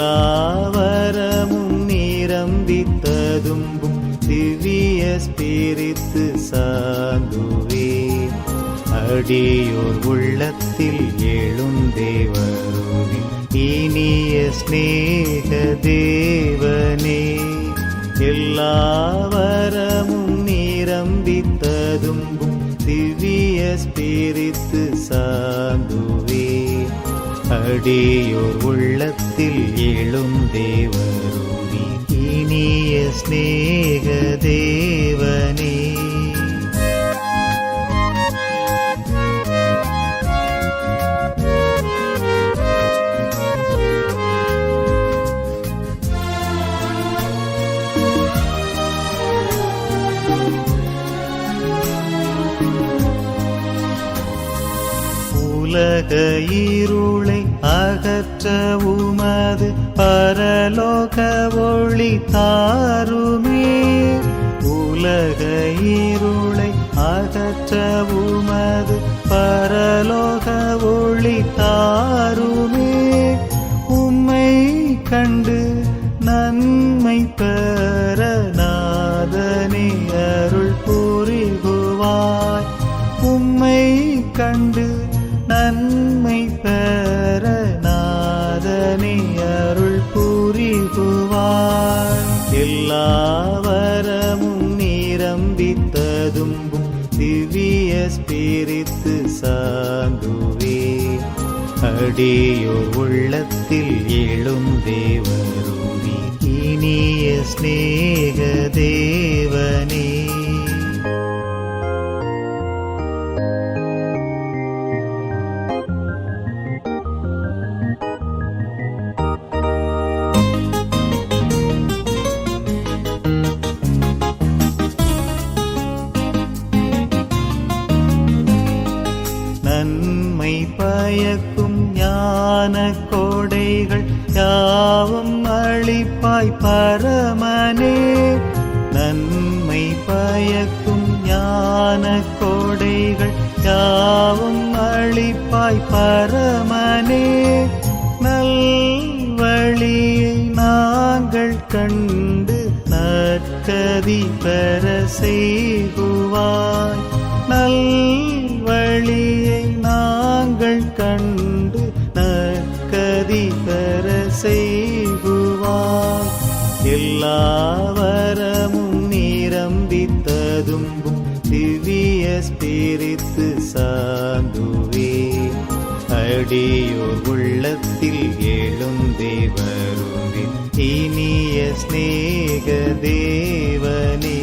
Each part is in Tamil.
எல்லா வரமும் நிரம்பித்ததும்பும் திவ்ய ஸ்பிரித்து சாந்துவே அடியோர் உள்ளத்தில் எழுந்தே வருவின் இனிய ஸ்நேக தேவனே. எல்லா வரமும் நிரம்பித்ததும்பும் திவ்ய ஸ்பிரித்து சாந்துவே அடியோர் உள்ளத்தில் எழுந்தே வருவின் இனிய ஸ்நேக தேவனே. உலக இருளை அகற்ற உமது பரலோக ஒளி தாருமே. உலக இருளை அகற்ற உமது பரலோக ஒளி தாருமே. உம்மை கண்டு நன்மை பெற நாதனே அருள் புரிகுவாய். உம்மை கண்டு நன்மை பெற நாதனே அருள் புரிகுவாய். எல்லா வரமும் நிரம்பித்ததும்பும் திவ்ய ஸ்பிரித்து சாந்துவே அடியோர் உள்ளத்தில் எழுந்தே வருவின் இனிய ஸ்நேக தேவனே. நன்மை பயக்கும் ஞான கோடைகள் யாவும் அளிப்பாய் பரமனே. நன்மை பயக்கும் ஞான கோடைகள் யாவும் அளிப்பாய் பரமனே. நல்வழியை நாங்கள் கண்டு நற்கதி பெற செய்குவாய். நல்வழியை நாங்கள் கண்டு நற்கதி பெற செய்குவாய். எல்லா வரமும் நிரம்பித்ததும்பும் திவ்ய ஸ்பிரித்து சாந்துவே அடியோர் உள்ளத்தில் எழுந்தே வருவின் இனிய ஸ்நேக தேவனே.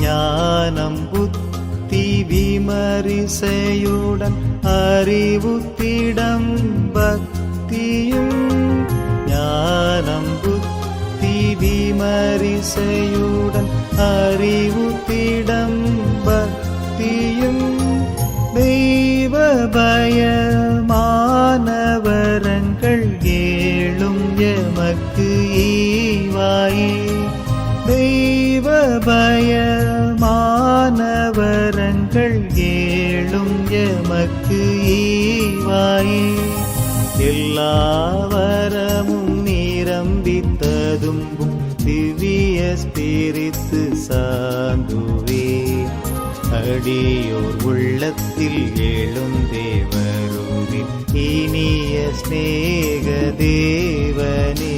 ஞானம் புத்தி விமரிசையுடன் அறிவுத்திடம் பக்தியும். ஞானம் புத்தி விமரிசையுடன் அறிவுத்திடம் பக்தியும். தெய்வ பயமானவரங்கள் ஏழும் எமக்கு ஈவாயே. தெய்வ பயமானவரங்கள் ஏழும் எமக்கு ஈவாயே. எல்லா வரமும் நிரம்பித்ததும்பும் திவ்ய ஸ்பிரித்து சாந்துவே அடியோர் உள்ளத்தில் எழுந்தே வருவின் இனிய ஸ்நேக தேவனே.